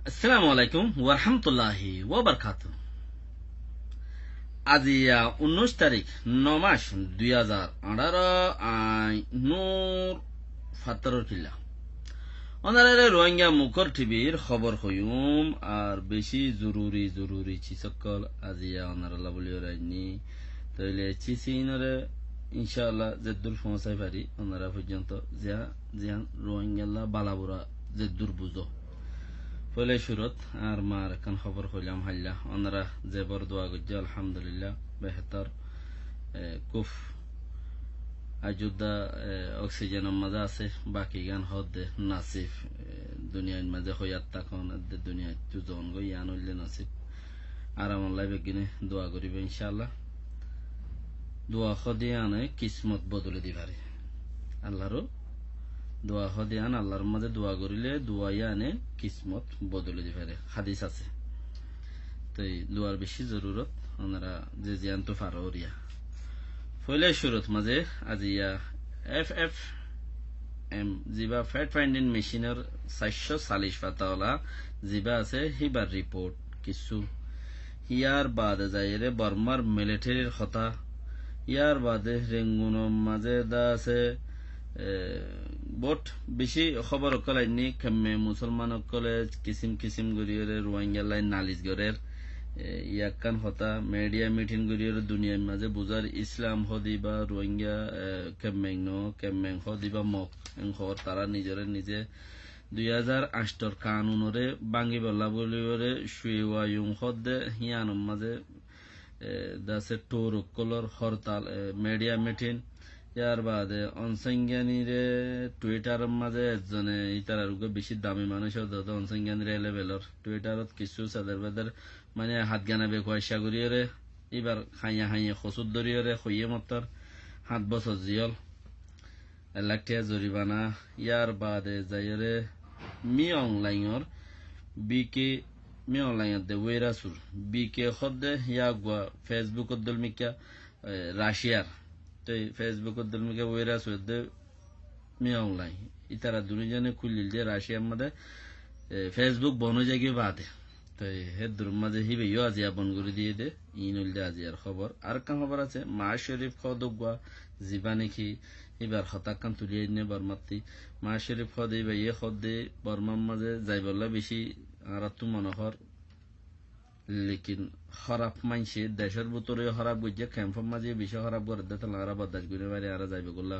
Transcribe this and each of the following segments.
আসসালামু আলাইকুম ওয়া রাহমাতুল্লাহি ওয়া বারাকাতুহু। আজি 19 তারিখ 9 মাস 2018 নূর ফাতরর কিল্লা অনারে রোহিঙ্গা মুখর টিভির খবর হইম আর বেশি জরুরি চিসকল আজিয়া অনারাল্লাহ বলিও রাইনি তাইলে চিসিনরে ইনশাআল্লাহ জেদুর পৌঁছাই পারি অনারা পর্যন্ত জিয়ান রোহিঙ্গাল্লাহ বালাবুরা জেদুর বুঝো পলে শুরুত আর মার কান খবর হইলাম হাল্লা ওনারা যে বড় দোয়া গজ্জা আলহামদুলিল্লাহ বেহতর কুফ আজুদা অক্সিজেন মাঝে আছে বাকি গান হদ নাসিফ দুনিয়ার মাঝে হইয়াত তখন দুনিয়া তুজন গই ইয়ান হইলে নাসিফ আরাম আল্লাহ বেগিনে দোয়া করিবে ইনশাআল্লাহ দোয়া খদি আনে কিসমত বদলে দিবারে আল্লাহরও দোয়া হদিয়ান আল্লাহর মাঝে দোয়া করিলে দোয়াই আনে কিসমত বদলে দিবে হাদিস আছে তো দোয়ার বেশি জরুরত ওনারা যে জিয়ান তো ফারোরিয়া ফলে শুরুত মাঝে আজিয়া এফ এম জিবা ফ্যাট ফাইন্ডিং মেশিনের 440 পাতাওয়ালা জিবা আছে হিবার রিপোর্ট কিছু ইয়ার বাদে যাইরে বর্মার মিলিটারির কথা ইয়ার বাদে রেঙ্গুনের মাঝে দা আছে বট বেশি খবর কলাইনি কেমে মুসলমান কলে কিসিম গরিয়রে রোহিঙ্গা লাইন নালিশ গরের ইয়াকান হতা মিডিয়া মিটিং গরিয়র দুনিয়ার মাঝে বুজার ইসলাম হদি বা রোহিঙ্গা কেমেং হদি বা মক এংহর তারা নিজে 2008 কানুনরে বাঙ্গি বল্লা বলিওরে শুয়েওয়ায়ুং হদে হিয়ানম মাঝে দাসে টোর কলর হরতাল মিডিয়া মিটিং ইয়ার বাদে অনসংজ্ঞানীরে টুইটার মাঝে একজনে ইতার বেশি দামি মানুষ অনসংজ্ঞানীর লেভেলর টুইটারত কিছু সাদের বেদের মানে হাত গানাবে পয়সা করিয়ে এবার হাইয়া খসুদ ধরিয়ে হইয়ে মতর 7 বছর জিয়ল 1 লাখ টাকা জরিমানা ইয়ার বাদে যাইরে মি অনলাইনর বিকে মি অনলাইন দে ওয়েরাসুর বিকে খদ্দে ইয়াগুয়া ফেসবুকত দলমিকা রাশিয়ার ফেসবুকত দলমিকা ওয়েরাসুর দে মি অনলাইন ইতারা দুনিজনে খুলিল যে রাশিয়ার মধ্যে ফেসবুক বনো জায়গায় বাদে তো হে দুর মাঝে হিবে ইউ আজিয়া বন করে দিয়ে দে ইনুল দে আজিয়ার খবর আর কান খবর আছে মা শরীফ খদগুয়া জীবানেকি এবার হতাকান তুলিয়ে নে বর্মাতি মা শরীফ খদ এই ইয়ে খদ দে বর্মার মাঝে যাইবল্লা বেশি আর তু মনোহর লেকিন খারাপ মানছে দেশের ভিতরে খারাপ বুঝে ক্যাম্পের মাঝে বেশি খারাপ করে দে তাহলে আর বদাস গুনে বাইরে আর যাইবে গোল্লা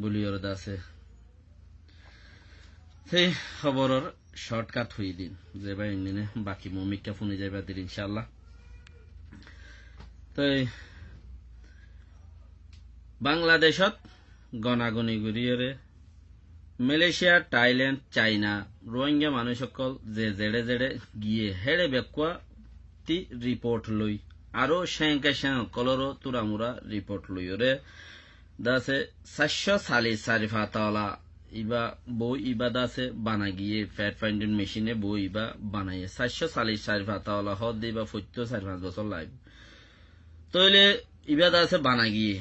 বলি ওর আছে সেই খবরের শর্টকাট হয়ে দিন যে ভাই ইন্দিনে বাকি মমিকা ফোনে যাইবা দিন ইনশাআল্লাহ তো বাংলাদেশত গণাগণি ঘুরিয়ে মালয়েশিয়া থাইল্যান্ড চাইনা রোহিঙ্গা মানুষ সকল যে জেড়ে গিয়ে হেড়ে বেকুয়া তি রিপোর্ট লই আরো শ্যাং কলরো তুরামুরা রিপোর্ট লই ওরে দাসে 440 ফাতাওয়ালা ইবা বই ইবা দাসে বানা গিয়ে ফ্যাট ফাইন্ডিং মেশিনে বই ইবা বানাইয়ে 440 ফাতাওয়ালা হদ দিবা 4-5 বছর লাগবে তইলে ইবা দাসে বানা গিয়ে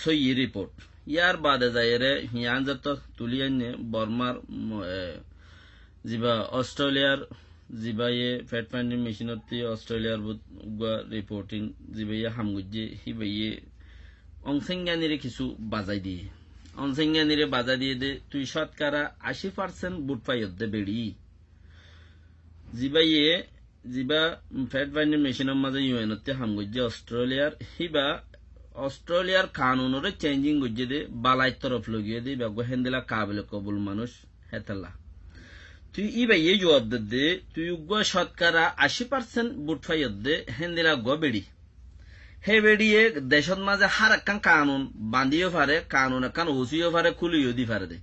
সই রিপোর্ট ইয়ার বাদে যাইরে হিয়ান যত তুলিয়ে বর্মার জিবা অস্ট্রেলিয়ার জিবাইয়ে ফ্যাট ফাইন্ডিং মেশিনত অস্ট্রেলিয়ার রিপোর্টিং জিবাইয়ে হামগুজে হিবাইয়ে অংসংজ্ঞানীরে কিছু বাজাই দিয়ে অংসংজ্ঞানীরে বাজা দিয়ে দে তুই শতকরা 80% বুট পাইয়ত দে বেড়ি জিবাইয়ে জিবা ফ্যাট ফাইন্ডিং মেশিনের মাঝে ইউএনতে হামগুজে অস্ট্রেলিয়ার হিবা অস্ট্রেলিয়ার কানুনরে চেঞ্জিং গুজে দে বালাই তরফ লগিয়ে দে বা হেন্দিলা কাবিল কবুল মানুষ হেতালা তুই ইবাইয়ে জবাব দে তুই উগ্র শতকরা 80% বুট পাইয়ত দে হেন্দিলা গো বেড়ি হে বেড়িয়ে দেশত মাঝে হার একখান কানুন বান্ধিও পারে কানুন একখান ওসিও পারে খুলিও দি পারে দে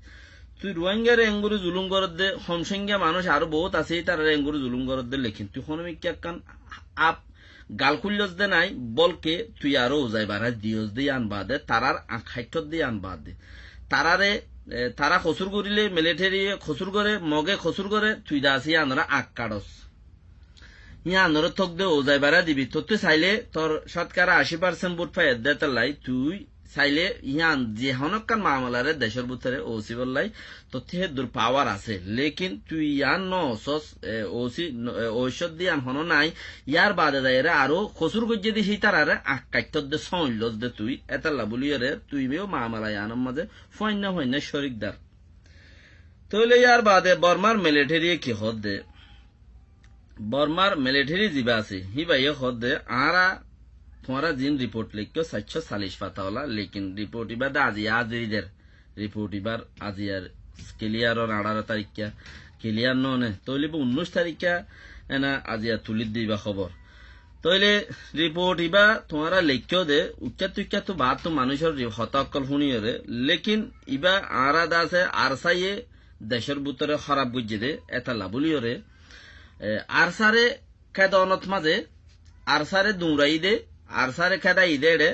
তুই রোহিঙ্গার এঙ্গুরি জুলুম করত দে হমসংখ্যা মানুষ আরো বহুত আছে তার এঙ্গুরি জুলুম করত দে লেখিন তুই হনমিক একখান আপ গাল খুললস দে নাই বলকে তুই আরো যাই বাড়া দিয়স দিয়ে আনবা দে তারার খাইট দিয়ে আনবা দে তারারে তারা খসুর করিলে মিলিটারি খসুর করে মগে খসুর করে তুই দাসি আনরা আক কাটস ইয়া আনর থক দে ও যাই বাড়া দিবি তো তুই চাইলে তোর শতকরা 80% বুট পাই দে তার লাই তুই চাইলে ইয়ান যে হনকান মামলারে দেশের ভিতরে ওসি বললাই তো হে দূর পাওয়ার আছে লেকিন তুই ইয়ান ন ওসি ঔষধ দিয়ান হন নাই ইয়ার বাদে দায়রে আরো খসুর গজ্জে দি হি তারারে আকাইত দে সইলস দে তুই এতাল্লা বলিয়ারে তুই মেও মামলা ইয়ানের মাঝে ফয়না শরিকদার তাহলে ইয়ার বাদে বর্মার মিলিটারি কি হদ দে বর্মার মিলিটারি জিবা আছে হি ভাইয়ে হদ দে আরা तुम्हारा जिन रिपोर्ट लिख के 740 पाता वाला लेकिन रिपोर्ट इबार आज इधर रिपोर्ट इबार आज यार क्लियर और 18 तारीख क्या क्लियर नो ने तो 19 तारीख क्या है ना आज यार तुलित दीबा खबर तो रिपोर्ट इबा तुम्हारा लिखो दे उच्चा तो बात तो मानुषर हताक्कल हुनी रे लेकिन इबा आरा दास है आरसा ये देशर बुतरे खराब गुज्जे दे एता लाबुलियो रे आरसारे कैदनत माजे आरसारे दुराई दे आरसारे खेदा इधे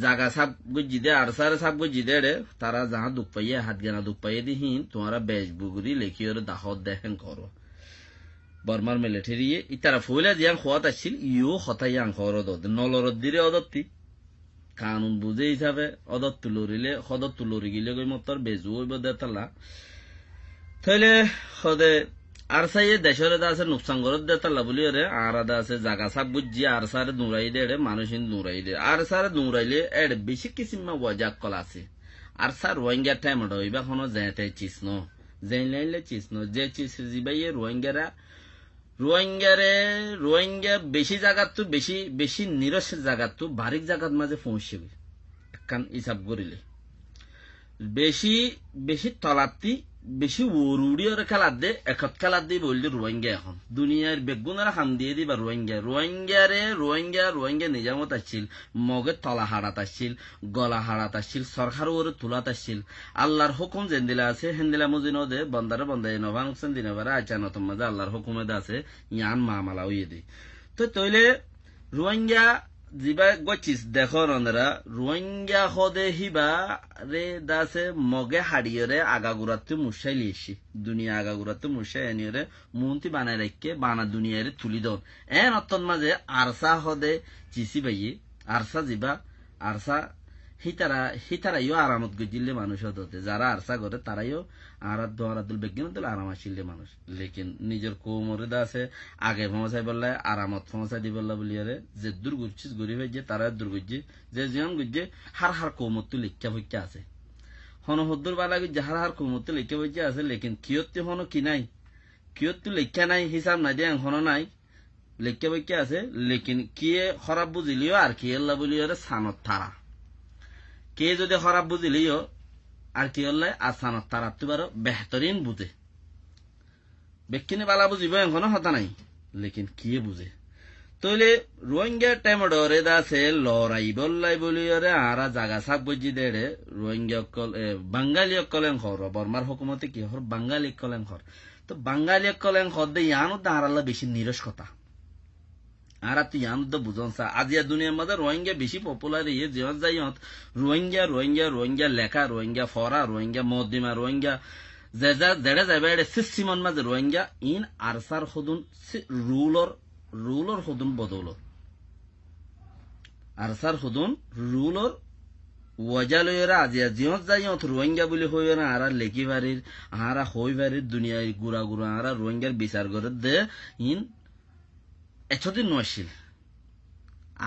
जागा सब गुज्जी दे आरसारे सब गुज्जी दे तारा जहां दुख पाइए हाथ गना दुख पाइए दी हिन तुम्हारा बेज बुगरी लेखी और दाहत देहन करो बर्मार मिलिटारी इतारा फुला जियां खोत आछिल इयो खतायां खरो दो नलरद दिरे अदत्ती कानून बुझे हिसाबे अदत तुलरिले खदत तुलरि गिले गय मतर बेजु हइब देताला थले खदे आरसाये देशरे दासे नुकसान करत देताला बलियो रे आरा दासे जागा सब बुज्जी आरसारे दुराई दे मानुषिन दुराई दे आरसारे दुराइले एड बेशी किसिममा वजाक कलासे आरसार रोहिंग्या टाइम डइबा खनो जेते चिसनो जेनलाइले चिसनो जे चिस जिबाये रोहिंग्या बेशी जागात तो बेशी निरस जागात तो बारीक जागात माजे पहुंचेबे कान हिसाब करिले बेशी तलाती বেশি ওরুড়িও খেলা দে একত খেলা দিয়ে বললি রোহিঙ্গা এখন দুনিয়ার বেগুনারা হাম দিয়ে দিবা রোহিঙ্গা নিজামত আসছিল মগে তলা হারাত আসছিল গলা হারাত আসছিল সরকার ওরে তুলাত আসছিল আল্লাহর হুকুম যেন দিলা আছে হেন্দিলা মুজিনো দে বন্দারে বন্দায় নবা নুকসান দিনে বারা আচানত মাঝে আল্লাহর হুকুমে আছে ইয়ান মামালা হইয়ে দে তো তইলে রোহিঙ্গা জিবা গচিস দেখো নন্দরা রোহিঙ্গা হদে হিবা রে দাসে মগে হাড়িয়রে আগাগুরাতে মুশাই লিয়েছি দুনিয়া আগাগুরাতে মুশাই এনিয়রে মুন্তি বানাই রাখকে বানা দুনিয়ারে তুলি দন এন অত্তন মাঝে আরসা হদে চিসি বাইয়ে আরসা জিবা আরসা হিতারাইও আরামত গজিলে মানুষ হতে যারা আরসা করে তারাইও আরাত দোয়ারাতুল বেগিন তো আরাম আসিলে মানুষ লেকিন নিজের কৌমরে আছে আগে ফমসাই বললে আরামত ফমসাই দি বললা বলিয়ারে যে দূর গুচ্ছিস গরিব যে তারা দূর গুজ্জে যে জীবন গুজ্জে হার কৌমত তো লেখা ভইকা আছে হন হদ্দুর বালা গুজ্জে হার কৌমত তো লেখা ভইকা আছে লেকিন কিয়ত্তি হন কি নাই কিয়ত্তি লেখা নাই হিসাব নাই দিয়ে হন নাই লেখা ভইকা আছে লেকিন কিয়ে খরাব বুঝিলিও আর কি আল্লাহ বলিয়ারে সানত তারা কে যদি খারাপ বুঝিলিও আর কি হল আসানত তারা তুবারও বেহতরিন বুঝে বেকিনে বালা বুঝিব এখনো হতা নাই লেকিন কি বুঝে তইলে রোহিঙ্গা টাইম ডরে দাসে লড়াই বললাই বলিওরে আরা জাগা সাপ বুঝি দেড়ে রোহিঙ্গা বাঙালি কলেন খর বর্মার হুকুমতে কি হর বাঙালি কলেন খর তো বাঙালি কলেন খর দে ইয়ানো দাঁড়াল্লা বেশি নিরস কথা আর তুই ইয়ান তো বুঝনসা আজিয়া দুনিয়ার মধ্যে রোহিঙ্গা বেশি পপুলার ইয়ে জীবন যাইত রোহিঙ্গা লেখা রোহিঙ্গা ফরা রোহিঙ্গা মদ্দিমা রোহিঙ্গা যেড়ে যাবে এটা সিস্টেমন মাঝে রোহিঙ্গা ইন আরসার হদুন রুলর হদুন বদৌলত আরসার হদুন রুলর ওয়াজালয়েরা আজিয়া জীবন যাইত রোহিঙ্গা বলে হইবে না আর লেখি বাড়ির আরা হই বাড়ির দুনিয়ায় গুড়া আরা রোহিঙ্গার বিচার করে দে ইন এতদিন নয়ছিল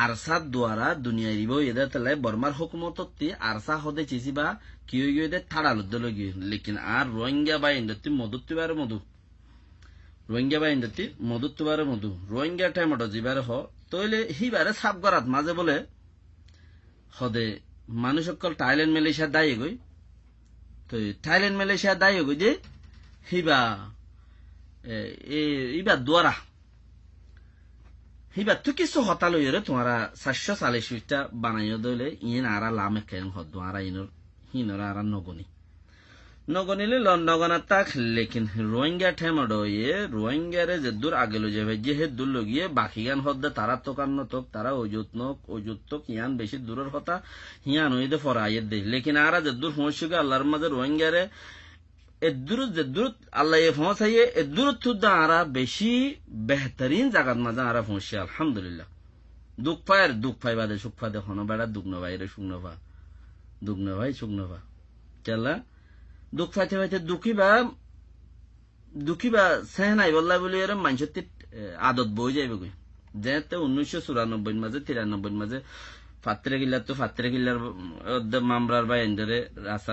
আরসার দ্বারা দুনিয়ার ইব এদের তেলাই বর্মার হুকুমততি আরসা হদে চিসিবা কি হয়ে গিয়ে থাড়াল লগে লেকিন আর রোহিঙ্গা বা ইন্দতি মধুত্তিবারে মধু রোহিঙ্গা টাইমট যিবারে হ তইলে হিবারে সাপ গরাত মাঝে বলে হদে মানুষ সকল থাইল্যান্ড মালয়েশিয়া দায়ী গই তো থাইল্যান্ড মালয়েশিয়া দায়ী গই যে ইবা দ্বারা হিবা তো কিছু হতা লইরে তোমারা 740টা বানাইও দইলে ইন আরা লামে কেন হদ আরা হিনরা আরা নগনিলে লন্ডগনা তাক লেকিন রোহিঙ্গা ঠেমডয়ে রোহিঙ্গারে যে দূর আগেলো যাবে যে হে দূর লগিয়ে বাকি গান হদ্দে তারা তোকান্ন তোক তারা অযুতক ইয়ান বেশি দূরের কথা হিয়ান হইতে ফরাইয়ের দে লেকিন আরা যে দূর পৌঁছুকে আল্লাহর মাঝে রোহিঙ্গারে এদুর আল্লাহ পৌঁছাইয়ে এদুর তুদা আরা বেশি বেহতরিন জায়গার মাঝে আরা পৌঁছে আলহামদুলিল্লাহ দুঃখ পায় বাদে সুখ পায় হন বেড়া দুঃখ ন বাইরে সুখ নবা দুঃখ না ভাই সুখ না ভা কেলা দুঃখ পাইতে পাইতে দুঃখী বা সেহনাই বললা বলি এর মানুষের আদত বই যাইবে কই যেতে 1994 মাঝে 93 মাঝে ফাত্রে কিল্লার মামরার বা এন্ডারে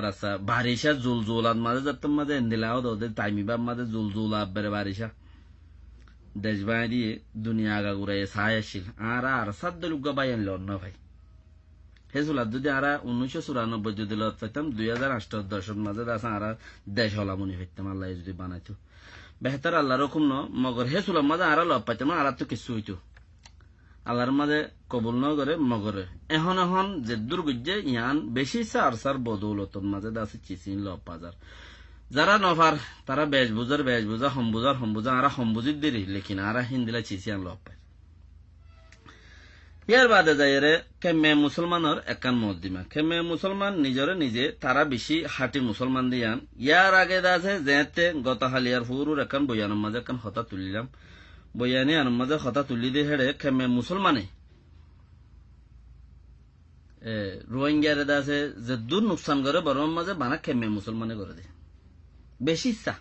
রাস্তা বারিশা জুলজুলার মাঝে যাতাম মাঝে এন্দিলাও ওদের টাইমিবার মাঝে জুলজুলা আব্বারে বারিশা দেশ বাই দিয়ে দুনিয়া আগা ঘুরাই ছায় আসছিল আর সাদ্দ লুগা বাই আনল অন্য ভাই হেজুলার যদি আর 1994 যদি লত পাইতাম 2008-10 মাঝে দাস আর দেশ হলা মনে হইতাম আল্লাহ যদি বানাইতো বেহতার আল্লাহ রকম ন মগর হেজুলার মাঝে আর লব পাইতাম আর তো কিছু হইতো আল্লাহর মাঝে কবুল ন করে মগরে এখন যে দুর্গজ্জে ইয়ান বেশি সার বদৌলতর মাঝে দাস চিচিন লব বাজার যারা নফার তারা বেশ বুঝা হম্বুজা আর হম্বুজির দেরি লেকিন আর হিন্দিলা চিচিয়ান লব পায় ইয়ার বাদে যাইরে কেমে মুসলমানের একান মদ্দিমা কেমে মুসলমান নিজে তারা বেশি হাটি মুসলমান দিয়ান ইয়ার আগে দাসে যেতে গত হালিয়ার হুরুর একান বয়ানের মাঝে একান হতা তুলিলাম বয়ানি আনার মাঝে হতা তুলি দিয়ে হেড়ে কেমে মুসলমানে রোহিঙ্গারে দাসে যে দূর নুকসান করে বরং মাঝে বানা কেমে মুসলমানে করে দে বেশি ইচ্ছা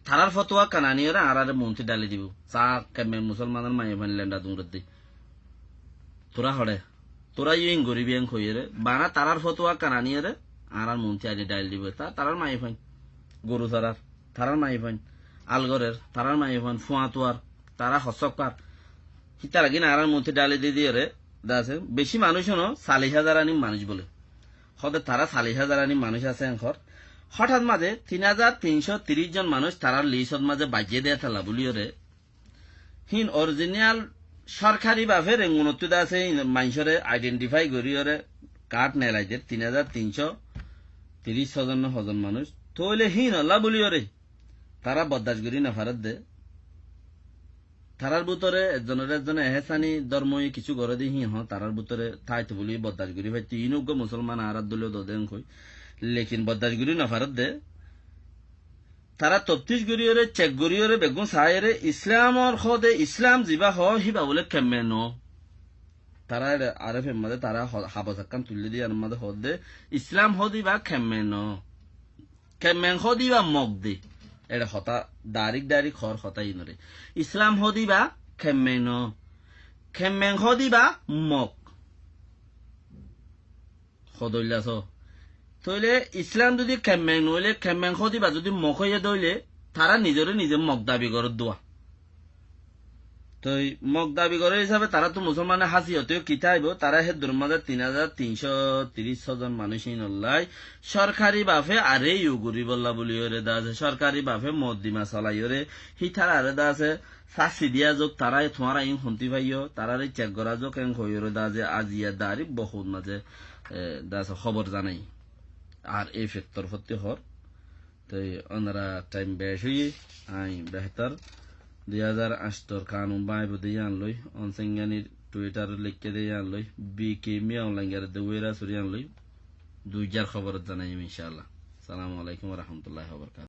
তারার ফতোয়া কানানিয়রা আর মন্ত্রী ডালি দিব চা কেমে মুসলমানের মায়ে ফানিলেন্ডা দুমরত দি তোরা হড়ে তোরা ইউং গরিব ইং খইরে বানা তারার ফতোয়া কানানিয়রে আর মন্ত্রী আনি ডাইল দিব তারার মায়ে ফাইন গরু তারার মায়ে ফাইন আলগরের তারার মায়ে ফাইন ফুয়াতুয়ার তারা হসকার তারা কিনা আর মন্ত্রী ডালি দিয়ে রে দাসে বেশি মানুষ হনো 40,000 আনি মানুষ বলে হতে তারা 40,000 আনি মানুষ আছে এখর হঠাৎ মাঝে 3,330 জন মানুষ তারার লিস্টত মাঝে বাজিয়ে দেয়া থালা বলিওরে হিন অরিজিনাল সরকারি ভাবে রেঙ্গুনত্ব আছে মানুষরে আইডেন্টিফাই করিওরে কার্ড নেলাইদের 3,330 হজন মানুষ তৈলে হিন আল্লাহ বলিওরে তারা বদাস করি না ফারত দে তারার ভিতরে একজনে এহেসানি ধর্মই কিছু করে দি হিন তারার ভিতরে থাইতে বলি বদাস করি ভাই তিনজ্ঞ মুসলমান আর দলীয় দোদেন কই লেকিন বদাস করি না ফারত দে তারা তফতিশ গরিয়রে চেক গরিয়রে বেগুন সাহেরে ইসলামর হদে ইসলাম জিবা হিবা বলে কেমে ন তারা আরফ মাঝে তারা হাবাসাক্কান তুলে দিয়ে মাঝে হদে ইসলাম হদিবা কেমেন হদিবা মগ দে এটা হতা দারিক হর হতা ইনরে ইসলাম হদিবা কেমেন হদিবা মগ হদইলাস তইলে ইসলাম যদি কেমেং নইলে কেমেং দিবা যদি মক হইয়া দইলে তারা নিজে মক দাবি করে দোয়া তই মক দাবি করে হিসাবে তারা তো মুসলমানের হাসিয়তেও কিতা আইব তারা হে দুর্মাদের 3,330 জন মানুষ নল্লাই সরকারি বাফে আরে ইউগুরি বল্লা বলি ওরে দা আছে সরকারি বাফে মদ্দিমা চলাই ওরে হিথার আরে দা আছে শাস্তি দিয়া যোগ তারা তোমার আইন হন্তি ভাইও তারার চেক করা যোগ এং হইরে দা যে আজিয়া দাঁড়ি বহুত মাঝে দা আছে খবর জানাই আর এই ফেক্টর হতে হর তো ওনারা টাইম বেশ হয়ে আই বেহতর 2008 কানুন বাইব দিয়ে আনলই অনসেঙ্গানির টুইটার লিখকে দিয়ে আনলই বিকে মিয়াউলাঙ্গার দেওয়েরা সরি আনলই 2 খবর জানাই ইনশাআল্লাহ। সালামু আলাইকুম ওয়া রাহমাতুল্লাহি ওয়া বারাকাতুহু।